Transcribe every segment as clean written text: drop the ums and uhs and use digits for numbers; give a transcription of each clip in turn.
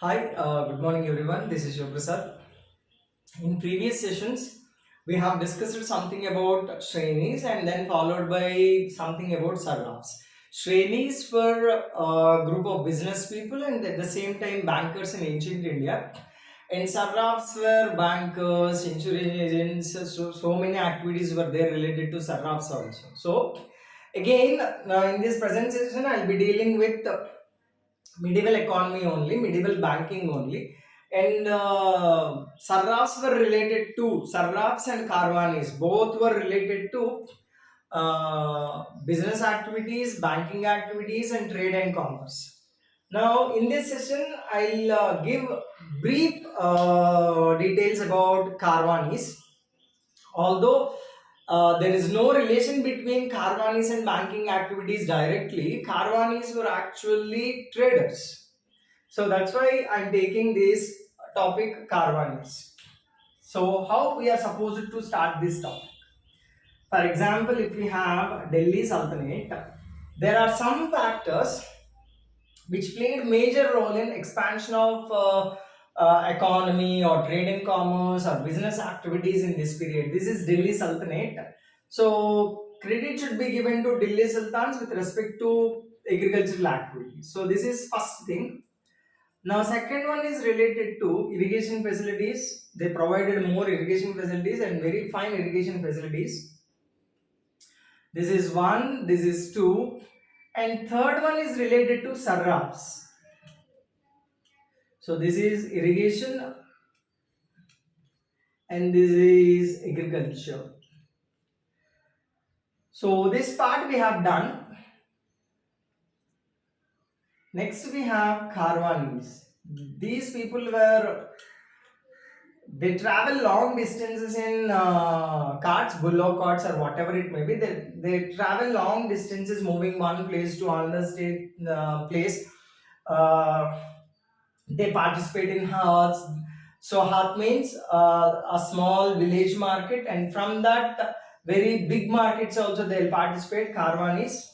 Hi, good morning everyone. This is Shiv Prasad. In previous sessions, we have discussed something about Shrenis and then followed by something about Sarrafs. Shrenis were a group of business people and at the same time bankers in ancient India. And Sarrafs were bankers, insurance agents, so many activities were there related to Sarrafs also. So, again, in this present session, I'll be dealing with medieval economy only, medieval banking only. And Sarrafs were related to, Sarrafs and Karwanis both were related to business activities, banking activities, and trade and commerce. Now, in this session, I'll give brief details about Karwanis. Although there is no relation between Karwanis and banking activities directly, Karwanis were actually traders. So that's why I'm taking this topic Karwanis. So how we are supposed to start this topic? For example, if we have Delhi Sultanate, there are some factors which played major role in expansion of economy or trade and commerce or business activities in this period. This is Delhi Sultanate. So credit should be given to Delhi Sultans with respect to agricultural activities. So this is first thing. Now, second one is related to irrigation facilities. They provided more irrigation facilities and very fine irrigation facilities. This is one, this is two, and third one is related to sarrafs. So this is irrigation and this is agriculture. So this part we have done. Next we have Karwanis. These people were they travel long distances in carts, bullock carts, or whatever it may be. They travel long distances, moving one place to another state place. Uh, they participate in hearts. So heart means a small village market, and from that very big markets also they'll participate. Karwanis.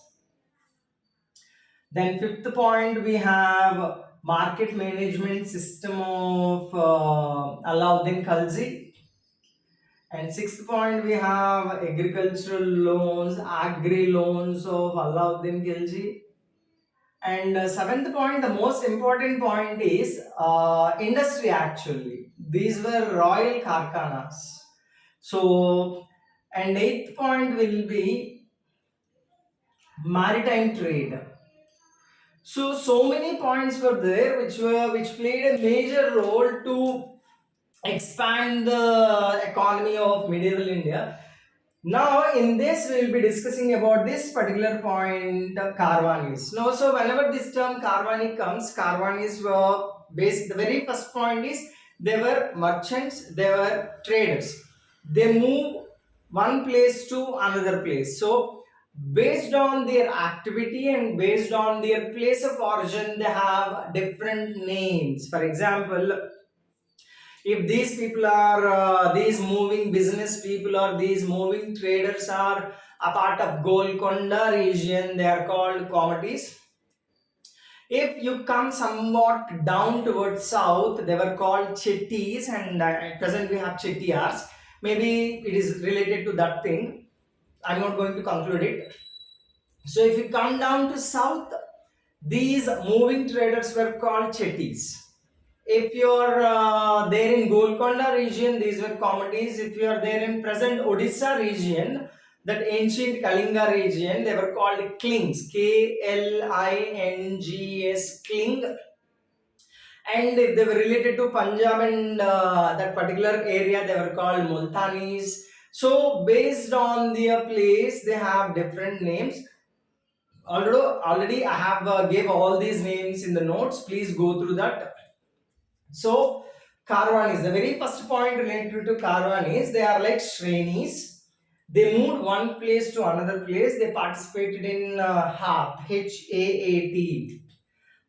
Then fifth point we have market management system of Alauddin Khalji. And sixth point, we have agricultural loans, agri loans of Alauddin Khilji. And seventh point, the most important point is industry actually. These were royal karkhanas. So, and eighth point will be maritime trade. So many points were there which played a major role to expand the economy of medieval India. Now, in this, we will be discussing about this particular point, Karwanis. Now, so whenever this term Karwani comes, Karwanis were based. The very first point is they were merchants, they were traders. They move one place to another place. So, based on their activity and based on their place of origin, they have different names. For example, if these people are these moving business people or these moving traders are a part of Golconda region, they are called commodities. If you come somewhat down towards south, they were called Chettis, and at present we have Chettiars. Maybe it is related to that thing. I'm not going to conclude it. So if you come down to south, these moving traders were called Chettis. If you're there in Golconda region, these were commodities. If you are there in present Odisha region, that ancient Kalinga region, they were called klings, Klings, kling. And if they were related to Punjab and that particular area, they were called Multanis. So based on their place, they have different names. Although already I have gave all these names in the notes, please go through that. So, Karwanis, the very first point related to Karwanis, they are like Shrenis. They moved one place to another place. They participated in Haat, Haat.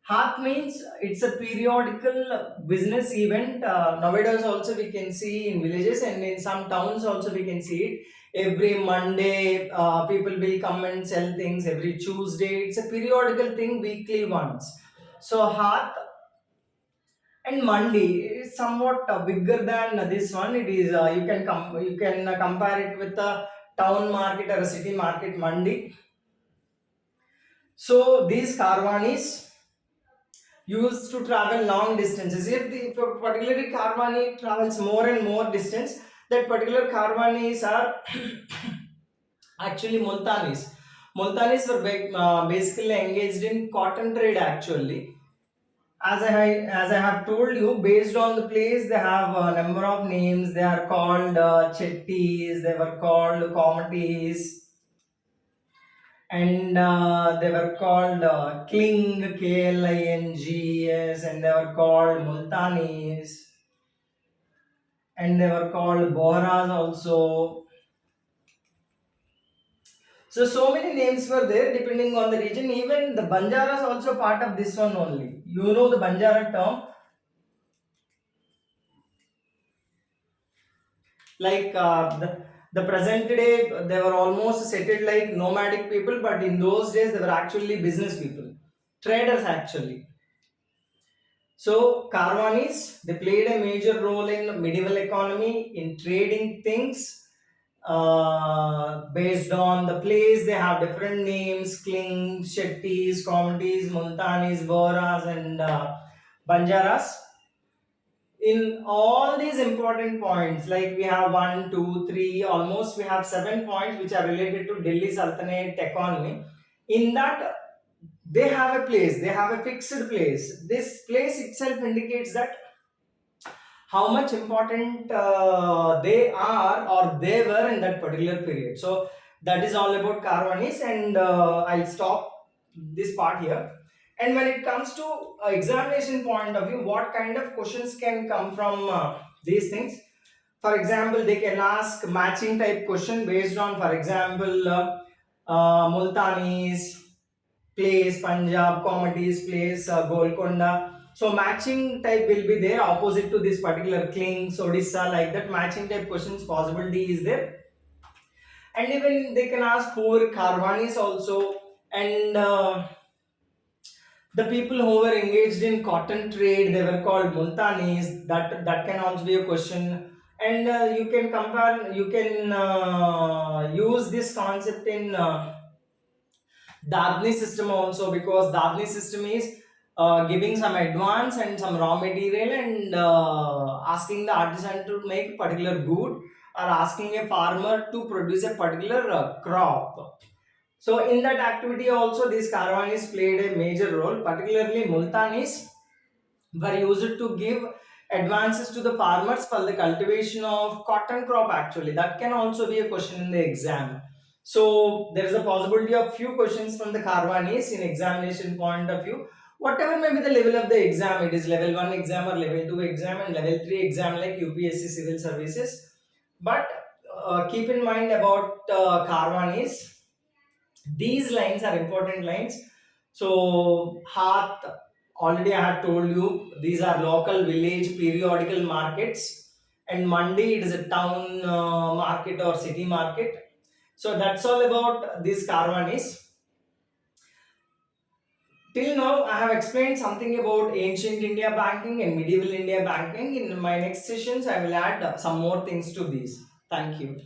Haat means it's a periodical business event. Nowadays also we can see in villages and in some towns also we can see it. Every Monday, people will come and sell things. Every Tuesday, it's a periodical thing, weekly once. So Haat And Mandi is somewhat bigger than this one. It is you can compare it with a town market or a city market, Mandi. So these Karwanis used to travel long distances. If a particularly Karwani travels more and more distance, that particular Karwanis are actually Multanis. Multanis were basically engaged in cotton trade actually. As I have told you, based on the place, they have a number of names. They are called Chettis, they were called Comatis, and they were called Kling, Klings, and they were called Multanis, and they were called Bohras also. So many names were there depending on the region. Even the Banjaras also part of this one only. You know the Banjara term, like the present day they were almost settled like nomadic people, but in those days they were actually business people, traders actually. So Karwanis, they played a major role in medieval economy in trading things based on the place. They have different names: Klings, Shettis, Comatis, Multanis, Boras, and Banjaras. In all these important points, like we have one, two, three, almost we have 7 points which are related to Delhi Sultanate economy. In that, they have a place, they have a fixed place. This place itself indicates that how much important they are or they were in that particular period. So that is all about Karwanis, and I'll stop this part here. And when it comes to examination point of view, what kind of questions can come from these things? For example, they can ask matching type question based on, for example, Multanis place, Punjab, Comatis place, Golconda. So matching type will be there opposite to this particular Klings, Odisha, like that. Matching type questions possibility is there. And even they can ask who were Karwanis also, and the people who were engaged in cotton trade, they were called Multanis. That can also be a question. And you can compare, you can use this concept in Dabni system also, because Dabni system is giving some advance and some raw material, and asking the artisan to make particular good, or asking a farmer to produce a particular crop. So in that activity also these Karwanis played a major role. Particularly Multanis were used to give advances to the farmers for the cultivation of cotton crop actually. That can also be a question in the exam. So there is a possibility of few questions from the Karwanis in examination point of view. Whatever may be the level of the exam, it is level 1 exam or level 2 exam and level 3 exam like UPSC civil services. But keep in mind about Karwanis, these lines are important lines. So Hath, already I have told you, these are local village periodical markets, and Mandi, it is a town market or city market. So that's all about these Karwanis. Till now, I have explained something about ancient India banking and medieval India banking. In my next sessions, I will add some more things to these. Thank you.